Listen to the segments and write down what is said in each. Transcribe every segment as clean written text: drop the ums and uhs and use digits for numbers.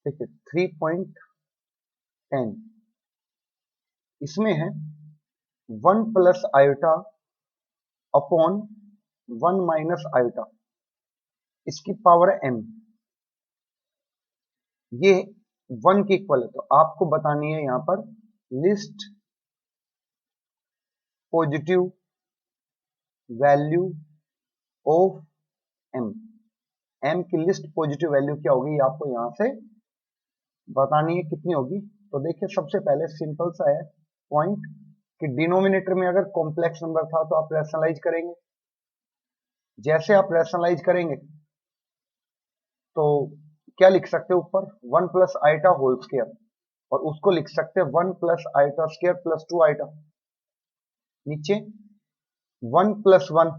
देखिए 3.10 इसमें है 1 plus iota upon 1 minus iota, इसकी पावर m, ये 1 के इक्वल है। तो आपको बतानी है यहां पर least positive value of m। m की लिस्ट पॉजिटिव वैल्यू क्या होगी, ये आपको यहां से बतानी है कितनी होगी। तो देखिए सबसे पहले सिंपल सा है पॉइंट कि डिनोमिनेटर में अगर कॉम्प्लेक्स नंबर था तो आप रैशनलाइज करेंगे। जैसे आप रैशनलाइज करेंगे तो क्या लिख सकते हो, ऊपर 1 प्लस आइटा होल स्क्वायर, और उसको लिख सकते हैं 1 plus iota square plus 2 iota. नीचे 1 प्लस 1,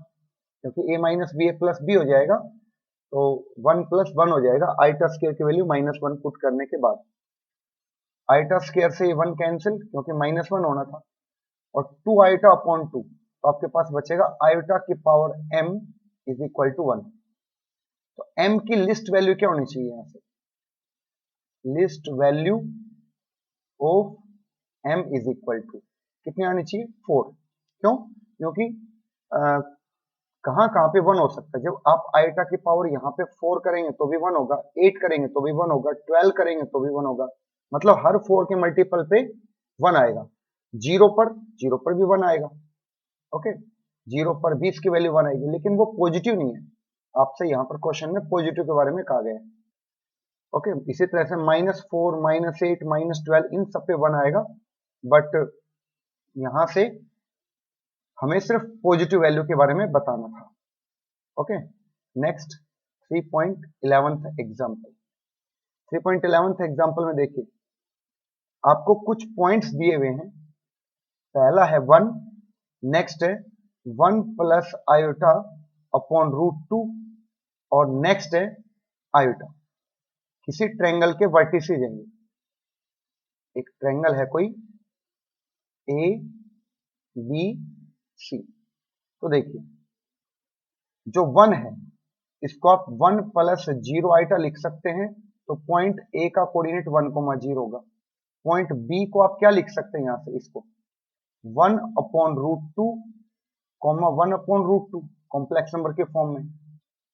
क्योंकि a minus B A plus B हो जाएगा, तो 1 प्लस 1 हो जाएगा आइटा स्क्वायर की वैल्यू -1 पुट करने के बाद। आइटा स्क्वायर से 1 कैंसिल क्योंकि -1 होना था, और 2 आइटा अपॉन 2, तो आपके पास बचेगा आइटा की power m is equal to 1। तो m की लिस्ट वैल्यू क्या होनी चाहिए, यहां से least value of m is equal to कितनी आनी चाहिए, 4। क्यों, क्योंकि कहां कहां पे 1 हो सकता है। जब आप आइटा की पावर यहाँ पे 4 करेंगे तो भी 1 होगा, 8 करेंगे तो भी 1 होगा, 12 करेंगे तो भी 1 होगा, मतलब हर 4 के मल्टीपल पे 1 आएगा। जीरो पर भी 1 आएगा। ओके, जीरो पर भी इसकी वैल्यू 1 आएगी, लेकिन वो पॉजिटिव नहीं है। आपसे यहाँ पर क्वेश्चन में पॉजिटिव के बारे में कहा गया है। ओके, इसी तरह से -4 -8 -12 इन सब पे 1 आएगा, बट यहां से हमें सिर्फ पॉजिटिव वैल्यू के बारे में बताना था। Okay, next 3.11 example. 3.11 एग्जाम्पल में देखिए आपको कुछ पॉइंट्स दिए हुए हैं। पहला है 1, नेक्स्ट है 1 प्लस आयोटा अपॉन √2, और नेक्स्ट है आयोटा। किसी ट्रायंगल के वर्टिसेज हैं, एक ट्रायंगल है कोई ए बी सी। तो देखिए जो 1 है इसको आप 1 प्लस 0 आइटा लिख सकते हैं, तो पॉइंट ए का कोऑर्डिनेट 1,0 होगा। पॉइंट बी को आप क्या लिख सकते हैं, यहां से इसको 1 अपॉन √2, 1 अपॉन √2 कॉम्प्लेक्स नंबर के फॉर्म में,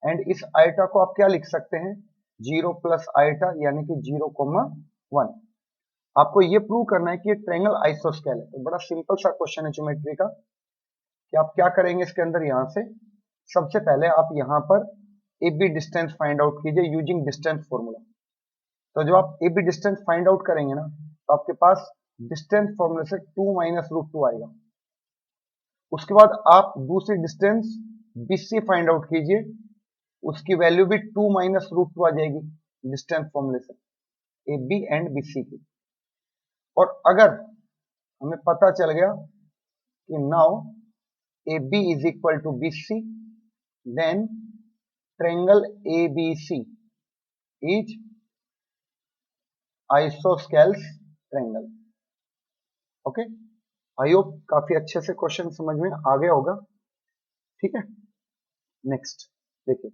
एंड इस आइटा को आप क्या लिख सकते हैं 0 प्लस आइटा यानी कि 0,1। आपको ये प्रूव करना है कि ये ट्रायंगल आइसोस्केल है। तो बड़ा सिंपल सा क्वेश्चन है ज्योमेट्री का कि आप क्या करेंगे इसके अंदर। यहां से सबसे पहले आप यहां पर A B distance find out कीजिए यूजिंग डिस्टेंस फॉर्मूला। तो जब आप A B distance find out करेंगे ना, तो आपके पास डिस्टेंस फॉर्मूला से 2 माइनस √2 आएगा। उसके बाद आप दूसरी distance B C find out कीजिए, उसकी वैल्यू भी 2 माइनस √2 आ जाएगी डिस्टेंस फॉर्मूले से, A B and B C की। और अगर हमें पता चल गया कि now A B is equal to B C, then triangle A B C is isosceles triangle. Okay, I hope काफी अच्छे से क्वेश्चन समझ में आ गया होगा। ठीक है, नेक्स्ट देखिए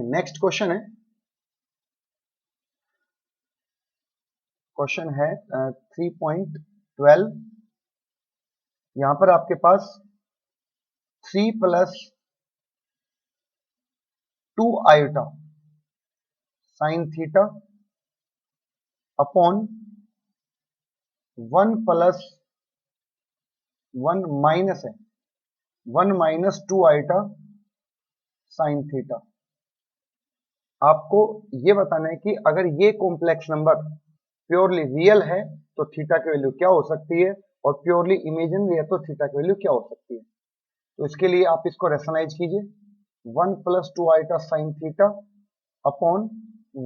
नेक्स्ट क्वेश्चन है। क्वेश्चन है 3.12। यहां पर आपके पास 3 plus 2 iota sine theta upon 1 plus 1 minus है 1 माइनस 2 आयोटा साइन थीटा। आपको ये बताना है कि अगर ये कॉम्प्लेक्स नंबर प्योरली रियल है तो थीटा की वैल्यू क्या हो सकती है, और प्योरली इमेजिनरी है तो थीटा की वैल्यू क्या हो सकती है। तो इसके लिए आप इसको रेशनलाइज कीजिए 1 plus 2 iota sine theta upon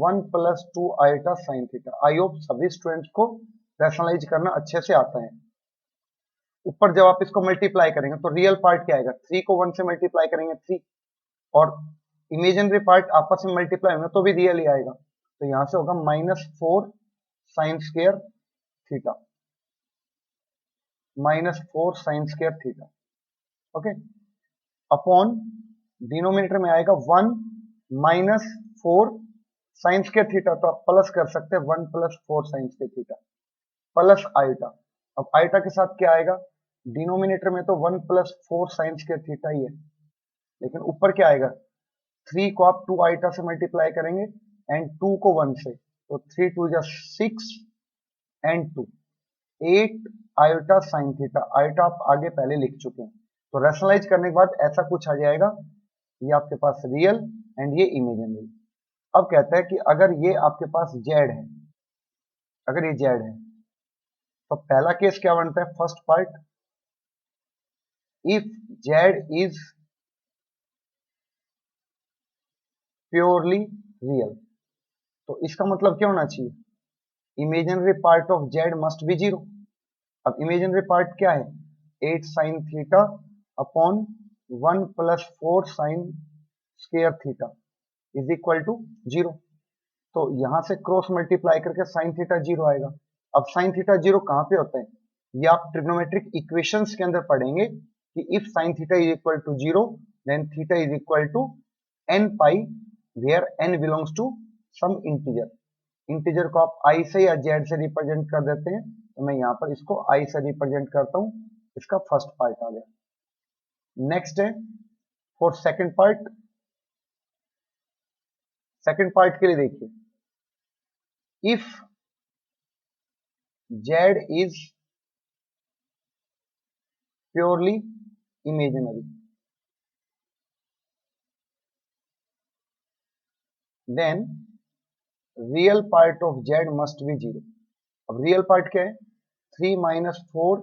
1 plus 2 iota sine theta. I hope सभी स्टूडेंट्स को रेशनलाइज करना अच्छे से आता है। ऊपर जब आप इसको मल्टीप्लाई करेंगे तो रियल पार्ट क्या आएगा, 3 को 1 से मल्टीप्लाई करेंगे 3, और इमेजिनरी पार्ट आपस में मल्टीप्लाई होंगे तो भी रियल ही आएगा। तो यहां से होगा -4 sine square theta, -4 sine square theta. Okay, upon denominator में आएगा 1 माइनस 4 साइन स्क्वायर थीटा, तो आप प्लस कर सकते हैं 1 plus 4 sine square theta plus iota. अब आयोटा के साथ क्या आएगा, डिनोमिनेटर में तो 1 प्लस 4 साइन स्क्वायर थीटा ही है, लेकिन ऊपर क्या आएगा, 3 को आप 2 आयोटा से मल्टीप्लाई करेंगे एंड 2 को 1 से, तो 3 2 जा 6 and 2 8 iota sine theta. Iota आप आगे पहले लिख चुके हैं, तो रैशनलाइज करने के बाद ऐसा कुछ आ जाएगा, ये आपके पास रियल एंड ये इमेजिनरी। अब कहता है कि अगर ये आपके पास जेड है, अगर ये जेड है, तो पहला केस क्या बनता है, first part, if Z is purely real, तो इसका मतलब क्या होना चाहिए, imaginary part of Z must be 0। अब इमेजिनरी पार्ट क्या है, 8 sine theta upon 1 plus 4 sine square theta is equal to 0। तो यहां से क्रॉस मल्टीप्लाई करके साइन थीटा 0 आएगा। अब साइन थीटा 0 कहां पे होता है, ये आप ट्रिग्नोमेट्रिक इक्वेशंस के अंदर पढ़ेंगे कि if sine theta is equal to 0 then theta is equal to n pi, where n belongs to some integer. Integer को आप i से या z से रिप्रेजेंट कर देते हैं, तो मैं यहाँ पर इसको i से रिप्रेजेंट करता हूं। इसका फर्स्ट पार्ट आ गया। नेक्स्ट है for second part. Second part के लिए देखिए, if z is purely imaginary, then real part of z must be 0। अब रियल पार्ट क्या है, 3 minus 4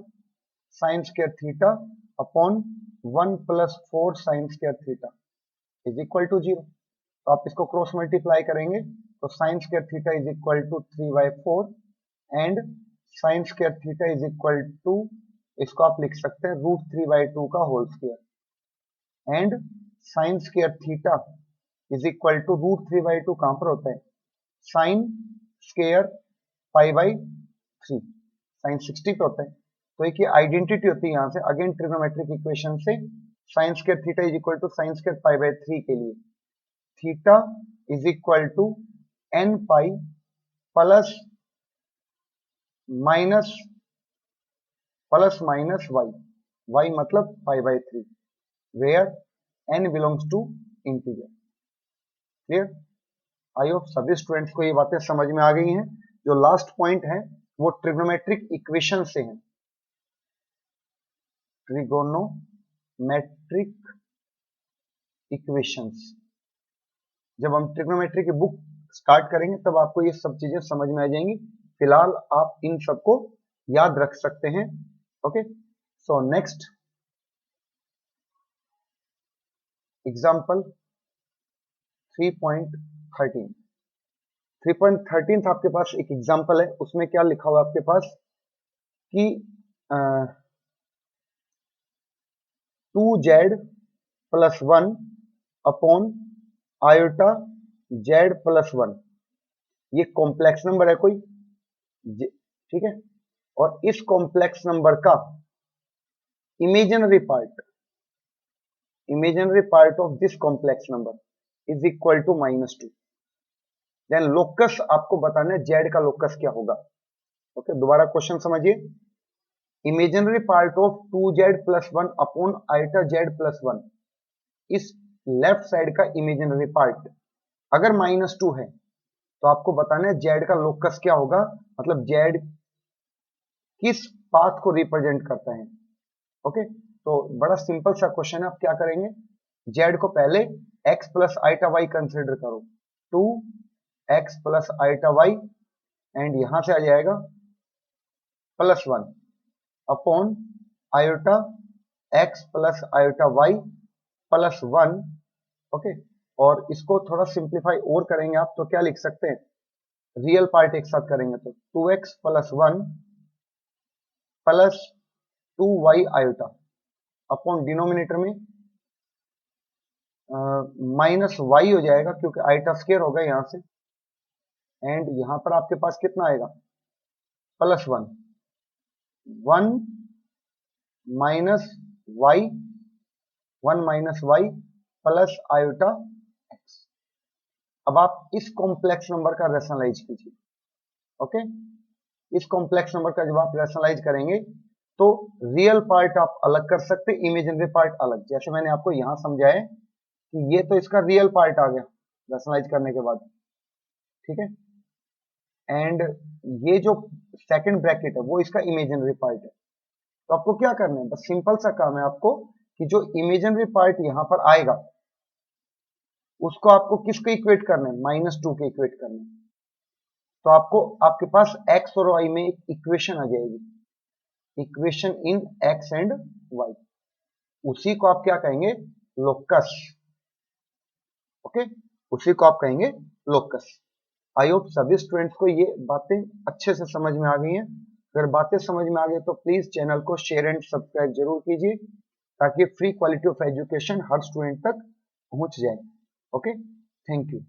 sine square theta upon 1 plus 4 sine square theta is equal to 0। तो आप इसको cross multiply करेंगे तो sine square theta is equal to 3/4 and sine square theta is equal to, इसको आप लिख सकते हैं √3/2 का whole square, and sine square theta is equal to √3/2 कहां पर होता है, साइन स्क्वायर π/3, साइन 60 पे होता है। तो एक ये आइडेंटिटी होती है, यहां से अगेन ट्रिग्नोमेट्रिक इक्वेशन से sine square theta is equal to sine square π/3 के लिए theta is equal to n pi plus minus y, y मतलब π/3, where n belongs to integer. Clear, I hope सभी स्टूडेंट्स को ये बातें समझ में आ गई हैं। जो लास्ट पॉइंट है वो ट्रिग्नोमेट्रिक इक्वेशन से है, ट्रिगोनोमेट्रिक इक्वेशंस। जब हम ट्रिग्नोमेट्री की बुक स्टार्ट करेंगे तब आपको ये सब चीजें समझ में आ जाएंगी। फिलहाल आप इन सबको याद रख सकते हैं। Okay, so next example 3.13। 3.13 आपके पास एक एग्जांपल है, उसमें क्या लिखा हुआ आपके पास कि 2z plus 1 upon iota z plus 1, ये कॉम्प्लेक्स नंबर है कोई, ठीक है, और इस कॉम्प्लेक्स नंबर का imaginary part of this complex number is equal to -2। Then locus आपको बताना है z का लोकस क्या होगा। ओके, दोबारा क्वेश्चन समझिए, imaginary part of 2z plus 1 upon iota z plus 1, इस लेफ्ट साइड का इमेजिनरी पार्ट अगर -2 है तो आपको बताना है z का लोकस क्या होगा, मतलब z किस पाथ को रिप्रेजेंट करता है। ओके, तो बड़ा सिंपल सा क्वेश्चन है। आप क्या करेंगे, z को पहले x plus iota y consider करो, 2x plus iota y, and यहां से आ जाएगा +1 upon iota x plus iota y plus 1। Okay, और इसको थोड़ा सिंप्लीफाई और करेंगे आप तो क्या लिख सकते हैं, रियल पार्ट एक साथ करेंगे तो 2x plus 1 plus 2y iota upon denominator में माइनस y हो जाएगा क्योंकि आयोटा स्क्वायर होगा यहां से, एंड यहां पर आपके पास कितना आएगा, +1 minus y 1 minus Y plus iota X. अब आप इस कॉम्प्लेक्स नंबर का रेशनलाइज कीजिए। ओके, इस कॉम्प्लेक्स नंबर का जब आप रेशनलाइज करेंगे तो रियल पार्ट आप अलग कर सकते, इमेजिनरी पार्ट अलग। जैसे मैंने आपको यहां समझाया कि ये तो इसका रियल पार्ट आ गया रेशनलाइज करने के बाद, ठीक है, एंड ये जो सेकंड ब्रैकेट है वो इसका इमेजिनरी पार्ट है। तो आपको क्या करना है, बस सिंपल सा काम है आपको कि जो इमेजिनरी पार्ट यहां पर आएगा उसको आपको किसको इक्वेट करना है, -2 के इक्वेट करना है। तो आपको आपके पास x और y में एक इक्वेशन आ जाएगी, equation in x and y। उसी को आप क्या कहेंगे, लोकस। ओके, उसी को आप कहेंगे लोकस। आई होप सभी स्टूडेंट्स को ये बातें अच्छे से समझ में आ गई हैं। अगर बातें समझ में आ गई तो प्लीज चैनल को शेयर एंड सब्सक्राइब जरूर कीजिए ताकि free quality of education her student तक पहुंच जाए। Okay, thank you.